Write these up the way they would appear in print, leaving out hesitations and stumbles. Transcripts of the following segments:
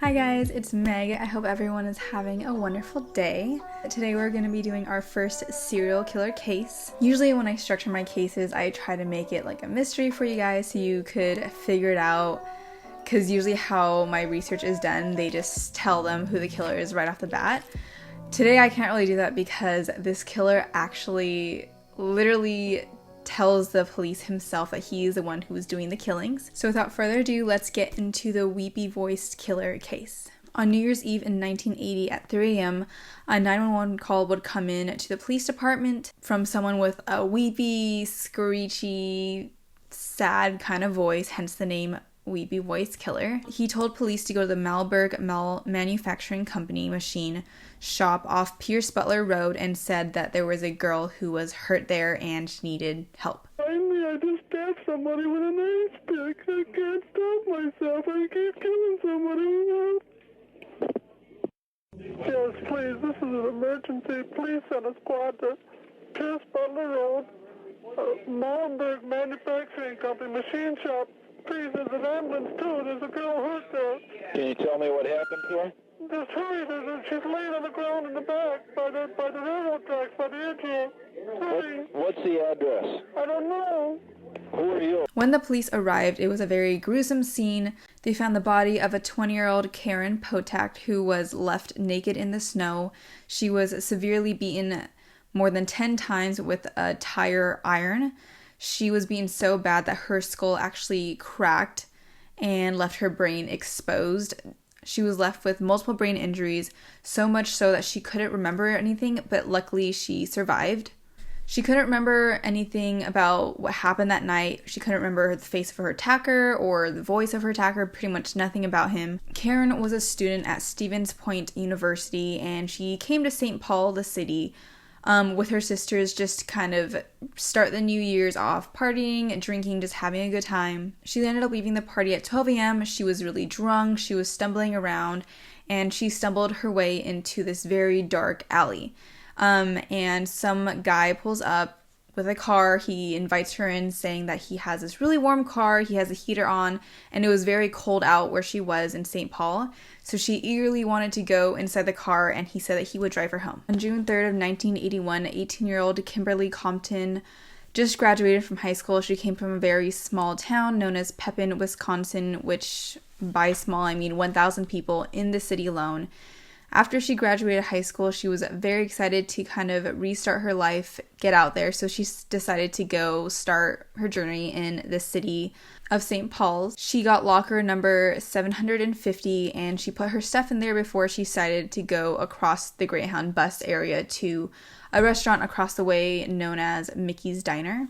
Hi guys, it's Meg. I hope everyone is having a wonderful day. Today we're going to be doing our first serial killer case. Usually when I structure my cases, I try to make it like a mystery for you guys so you could figure it out, because usually how my research is done, they just tell them who the killer is right off the bat. Today I can't really do that because this killer actually literally tells the police himself that he is the one who was doing the killings. So without further ado, let's get into the weepy-voiced killer case. On New Year's Eve in 1980 at 3 a.m., a 911 call would come in to the police department from someone with a weepy, screechy, sad kind of voice, hence the name weepy-voiced killer. He told police to go to the Malberg Manufacturing Company machine shop off Pierce Butler Road and said that there was a girl who was hurt there and needed help. Finally, I just stabbed somebody with an ice pick. I can't stop myself. I keep killing somebody. Yes, please, this is an emergency. Please send a squad to Pierce Butler Road, Malberg Manufacturing Company machine shop. Please, there's an ambulance too. There's a girl hurt there. Can you tell me what happened to her? Just hurry. She's laying on the ground in the back by the railroad tracks, by the edge here. Hurry. What's the address? I don't know. Who are you? When the police arrived, it was a very gruesome scene. They found the body of a 20-year-old Karen Potak who was left naked in the snow. She was severely beaten more than 10 times with a tire iron. She was beaten so bad that her skull actually cracked and left her brain exposed. She was left with multiple brain injuries, so much so that she couldn't remember anything, but luckily she survived. She couldn't remember anything about what happened that night. She couldn't remember the face of her attacker or the voice of her attacker, pretty much nothing about him. Karen was a student at Stevens Point University, and she came to St. Paul, the city, with her sisters, just kind of start the New Year's off partying, drinking, just having a good time. She ended up leaving the party at 12 a.m. She was really drunk, she was stumbling around, and she stumbled her way into this very dark alley. And some guy pulls up with a car. He invites her in, saying that he has this really warm car, he has a heater on, and it was very cold out where she was in St. Paul. So she eagerly wanted to go inside the car, and he said that he would drive her home. On June 3rd of 1981, 18-year-old Kimberly Compton just graduated from high school. She came from a very small town known as Pepin, Wisconsin, which by small I mean 1,000 people in the city alone. After she graduated high school, she was very excited to kind of restart her life, get out there. So she decided to go start her journey in the city of St. Paul's. She got locker number 750, and she put her stuff in there before she decided to go across the Greyhound bus area to a restaurant across the way known as Mickey's Diner.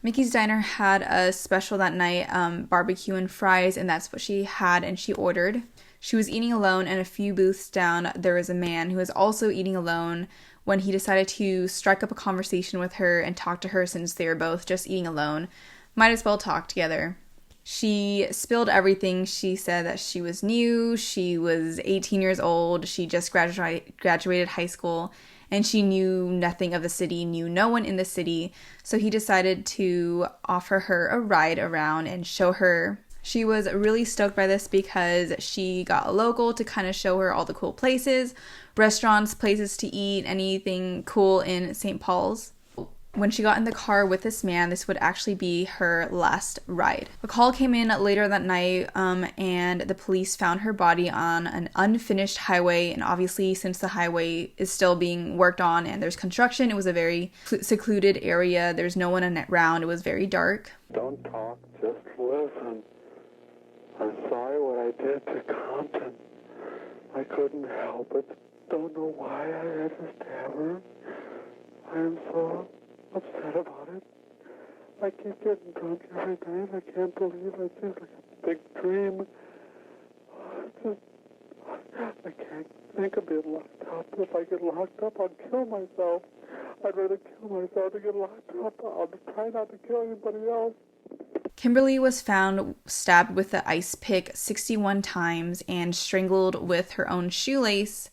Mickey's Diner had a special that night, barbecue and fries, and that's what she had and she ordered. She was eating alone, and a few booths down, there was a man who was also eating alone when he decided to strike up a conversation with her and talk to her since they were both just eating alone. Might as well talk together. She spilled everything. She said that she was new, she was 18 years old, she just graduated high school, and she knew nothing of the city, knew no one in the city. So he decided to offer her a ride around and show her. She was really stoked by this because she got a local to kind of show her all the cool places, restaurants, places to eat, anything cool in St. Paul's. When she got in the car with this man, this would actually be her last ride. A call came in later that night, and the police found her body on an unfinished highway. And obviously, since the highway is still being worked on and there's construction, it was a very secluded area. There's no one around. It was very dark. Don't talk, just listen. I'm sorry what I did to Compton. I couldn't help it. Don't know why I had to stab her. I am so upset about it. I keep getting drunk every night. I can't believe it. It's just like a big dream. I can't think of being locked up. If I get locked up, I'll kill myself. I'd rather kill myself than get locked up. I'll try not to kill anybody else. Kimberly was found stabbed with the ice pick 61 times and strangled with her own shoelace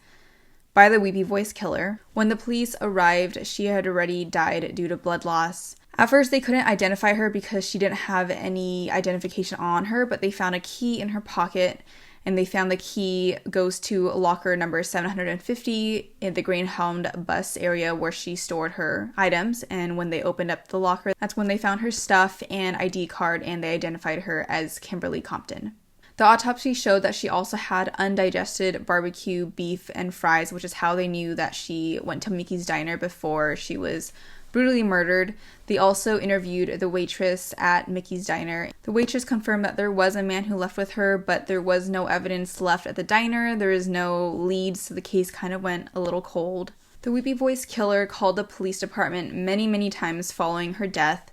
by the weepy-voiced killer. When the police arrived, she had already died due to blood loss. At first, they couldn't identify her because she didn't have any identification on her, but they found a key in her pocket and they found the key goes to locker number 750 in the Greyhound bus area where she stored her items. And when they opened up the locker, that's when they found her stuff and ID card, and they identified her as Kimberly Compton. The autopsy showed that she also had undigested barbecue beef and fries, which is how they knew that she went to Mickey's Diner before she was brutally murdered. They also interviewed the waitress at Mickey's Diner. The waitress confirmed that there was a man who left with her, but there was no evidence left at the diner. There is no leads, so the case kind of went a little cold. The weepy-voiced killer called the police department many, many times following her death.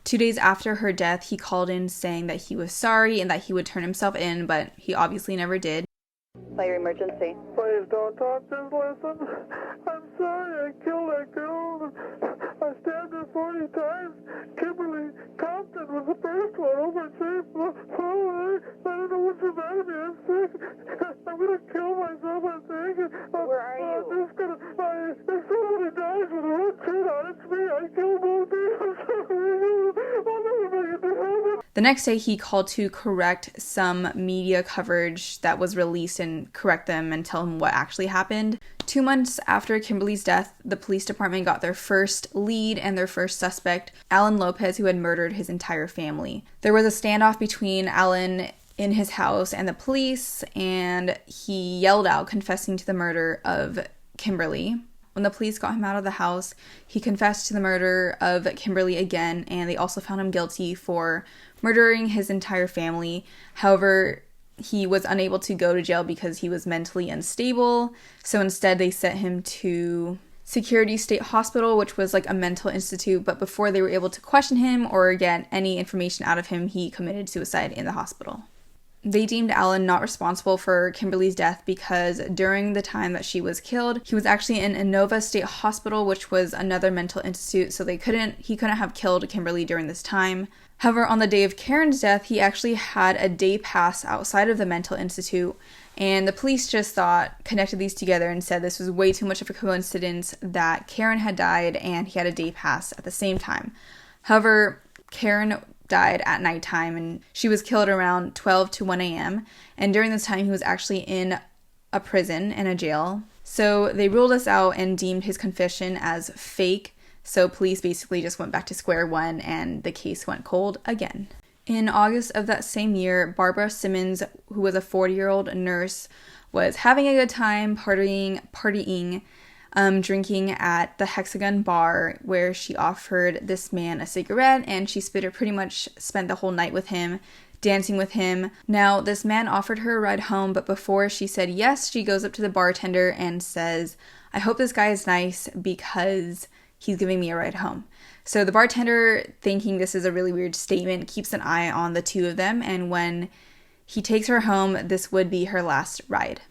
2 days after her death, he called in saying that he was sorry and that he would turn himself in, but he obviously never did. Fire emergency. Please don't talk, just listen. I'm sorry I killed that girl. I stabbed her 40 times. Kimberly Compton was the first one. Oh, my safe. Oh, I don't know what's the matter with me. I'm sick. I'm going to kill myself, I think. Where are you? I'm just going to... If somebody dies with a red shirt on, it's me. I killed both of you. I'm sorry. I'll never make it to heaven. The next day, he called to correct some media coverage that was released and correct them and tell him what actually happened. 2 months after Kimberly's death, the police department got their first lead and their first suspect, Alan Lopez, who had murdered his entire family. There was a standoff between Alan in his house and the police, and he yelled out, confessing to the murder of Kimberly. When the police got him out of the house, he confessed to the murder of Kimberly again, and they also found him guilty for murdering his entire family. However, he was unable to go to jail because he was mentally unstable, so instead they sent him to Security State Hospital, which was like a mental institute, but before they were able to question him or get any information out of him, he committed suicide in the hospital. They deemed Alan not responsible for Kimberly's death because during the time that she was killed, he was actually in Inova State Hospital, which was another mental institute, so he couldn't have killed Kimberly during this time. However, on the day of Karen's death, he actually had a day pass outside of the mental institute, and the police just connected these together and said this was way too much of a coincidence that Karen had died and he had a day pass at the same time. However, Karen died at nighttime, and she was killed around 12 to 1 a.m. And during this time, he was actually in a prison, in a jail. So they ruled us out and deemed his confession as fake. So police basically just went back to square one, and the case went cold again. In August of that same year, Barbara Simmons, who was a 40-year-old nurse, was having a good time partying, drinking at the Hexagon bar, where she offered this man a cigarette, and she pretty much spent the whole night with him, dancing with him. Now, this man offered her a ride home, but before she said yes, she goes up to the bartender and says, "I hope this guy is nice because he's giving me a ride home." So the bartender, thinking this is a really weird statement, keeps an eye on the two of them, and when he takes her home, this would be her last ride.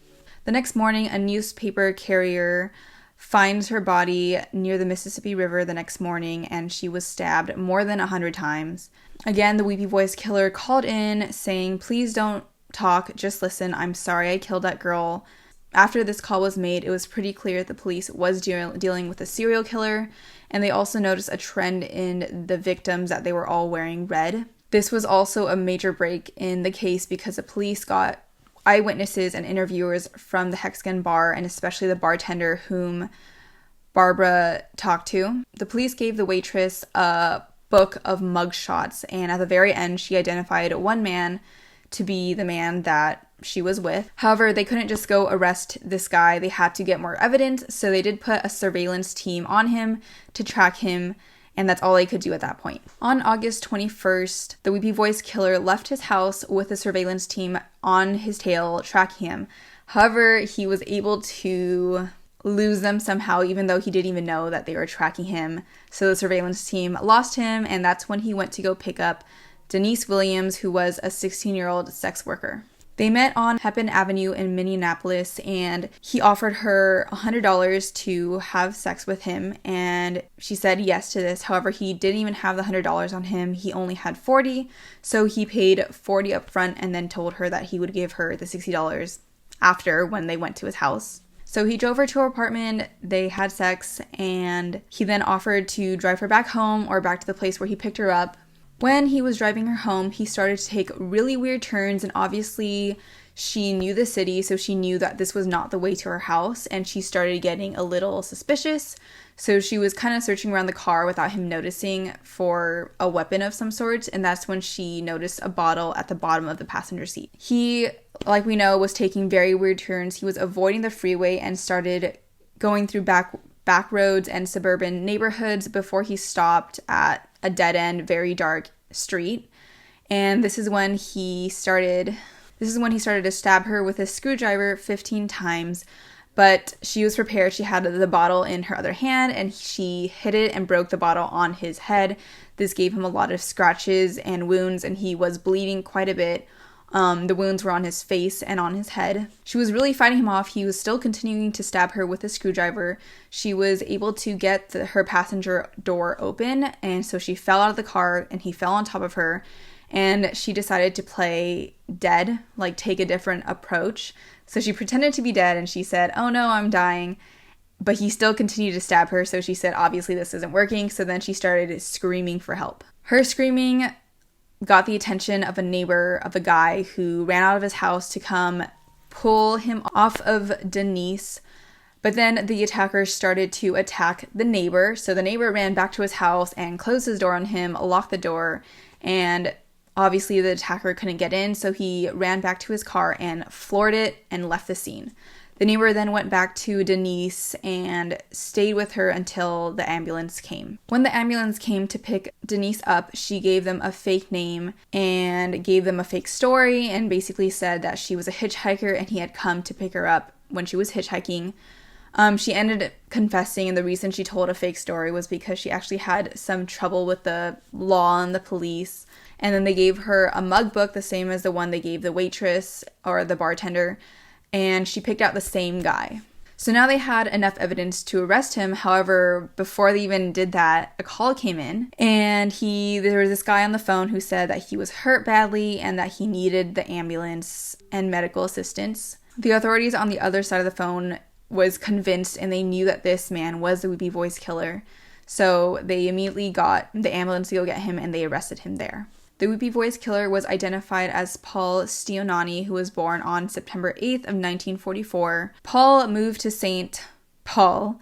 The next morning, a newspaper carrier finds her body near the Mississippi River the next morning, and she was stabbed more than 100 times. Again, the weepy-voiced killer called in saying, "Please don't talk, just listen. I'm sorry I killed that girl." After this call was made, it was pretty clear that the police was dealing with a serial killer, and they also noticed a trend in the victims that they were all wearing red. This was also a major break in the case because the police got eyewitnesses and interviewers from the Hexagon bar, and especially the bartender whom Barbara talked to. The police gave the waitress a book of mugshots, and at the very end, she identified one man to be the man that she was with. However, they couldn't just go arrest this guy. They had to get more evidence, so they did put a surveillance team on him to track him, and that's all they could do at that point. On August 21st, the weepy-voiced killer left his house with a surveillance team on his tail, tracking him. However, he was able to lose them somehow, even though he didn't even know that they were tracking him. So the surveillance team lost him, and that's when he went to go pick up Denise Williams, who was a 16-year-old sex worker. They met on Pepin Avenue in Minneapolis, and he offered her $100 to have sex with him, and she said yes to this. However, he didn't even have the $100 on him. He only had $40, so he paid $40 up front and then told her that he would give her the $60 after, when they went to his house. So he drove her to her apartment, they had sex, and he then offered to drive her back home or back to the place where he picked her up. When he was driving her home, he started to take really weird turns, and obviously She knew the city, so she knew that this was not the way to her house, and she started getting a little suspicious. So she was kind of searching around the car without him noticing for a weapon of some sort, and that's when she noticed a bottle at the bottom of the passenger seat. He, like we know, was taking very weird turns. He was avoiding the freeway and started going through back roads and suburban neighborhoods before he stopped at a dead-end, very dark street. And this is when he started to stab her with a screwdriver 15 times. But she was prepared. She had the bottle in her other hand, and she hit it and broke the bottle on his head. This gave him a lot of scratches and wounds, and he was bleeding quite a bit. The wounds were on his face and on his head. She was really fighting him off. He was still continuing to stab her with a screwdriver. She was able to get her passenger door open, and so she fell out of the car, and he fell on top of her. And she decided to play dead, like take a different approach. So she pretended to be dead, and she said, "Oh no, I'm dying." But he still continued to stab her, so she said, obviously this isn't working. So then she started screaming for help. Her screaming got the attention of a neighbor of a guy who ran out of his house to come pull him off of Denise. But then the attackers started to attack the neighbor. So the neighbor ran back to his house and closed his door on him, locked the door, and obviously the attacker couldn't get in, so he ran back to his car and floored it and left the scene. The neighbor then went back to Denise and stayed with her until the ambulance came. When the ambulance came to pick Denise up, she gave them a fake name and gave them a fake story and basically said that she was a hitchhiker and he had come to pick her up when she was hitchhiking. She ended confessing, and the reason she told a fake story was because she actually had some trouble with the law and the police. And then they gave her a mug book, the same as the one they gave the waitress or the bartender, and she picked out the same guy. So now they had enough evidence to arrest him. However, before they even did that, a call came in, and there was this guy on the phone who said that he was hurt badly and that he needed the ambulance and medical assistance. The authorities on the other side of the phone was convinced, and they knew that this man was the weepy-voiced killer. So they immediately got the ambulance to go get him, and they arrested him there. The weepy-voiced killer was identified as Paul Steonani, who was born on September 8th of 1944. Paul moved to St. Paul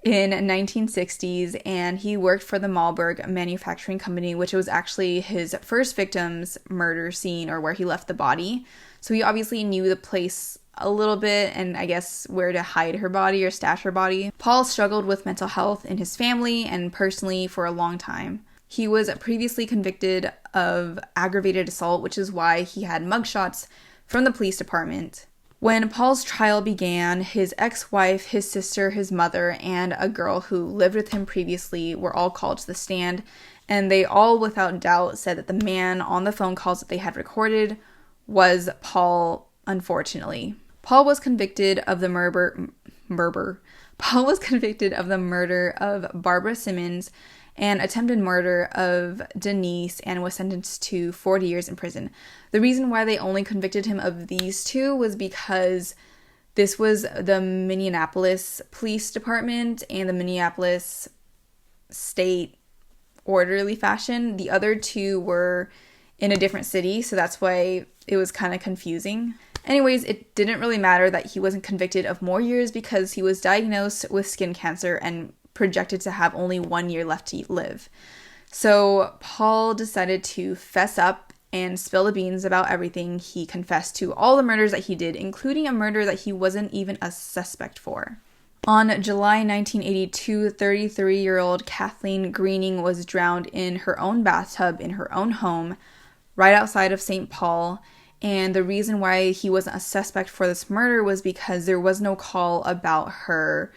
in 1960s, and he worked for the Malberg Manufacturing Company, which was actually his first victim's murder scene, or where he left the body. So he obviously knew the place a little bit, and I guess where to hide her body or stash her body. Paul struggled with mental health in his family and personally for a long time. He was previously convicted of aggravated assault, which is why he had mugshots from the police department. When Paul's trial began, his ex-wife, his sister, his mother, and a girl who lived with him previously were all called to the stand, and they all without doubt said that the man on the phone calls that they had recorded was Paul, unfortunately. Paul was convicted of the murder of Barbara Simmons and attempted murder of Denise, and was sentenced to 40 years in prison. The reason why they only convicted him of these two was because this was the Minneapolis Police Department and the Minneapolis State orderly fashion. The other two were in a different city, so that's why it was kind of confusing. Anyways, it didn't really matter that he wasn't convicted of more years because he was diagnosed with skin cancer and projected to have only 1 year left to live. So Paul decided to fess up and spill the beans about everything. He confessed to all the murders that he did, including a murder that he wasn't even a suspect for. On July 1982, 33-year-old Kathleen Greening was drowned in her own bathtub in her own home right outside of St. Paul. And the reason why he wasn't a suspect for this murder was because there was no call about her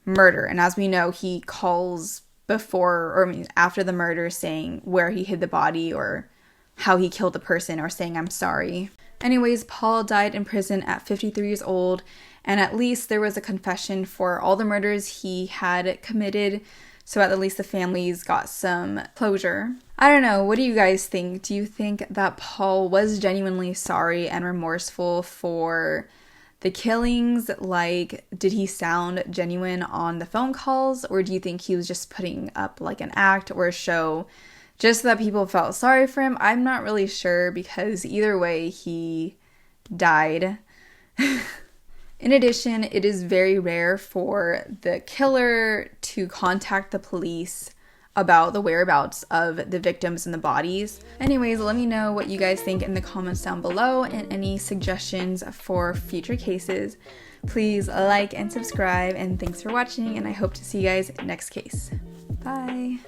murder. And as we know, he calls after the murder saying where he hid the body or how he killed the person or saying I'm sorry. Anyways, Paul died in prison at 53 years old, and at least there was a confession for all the murders he had committed, so at least the families got some closure. I don't know, what do you guys think? Do you think that Paul was genuinely sorry and remorseful for the killings? Like, did he sound genuine on the phone calls, or do you think he was just putting up like an act or a show just so that people felt sorry for him? I'm not really sure, because either way, he died. In addition, it is very rare for the killer to contact the police about the whereabouts of the victims and the bodies. Anyways, let me know what you guys think in the comments down below and any suggestions for future cases. Please like and subscribe, and thanks for watching, and I hope to see you guys next case. Bye!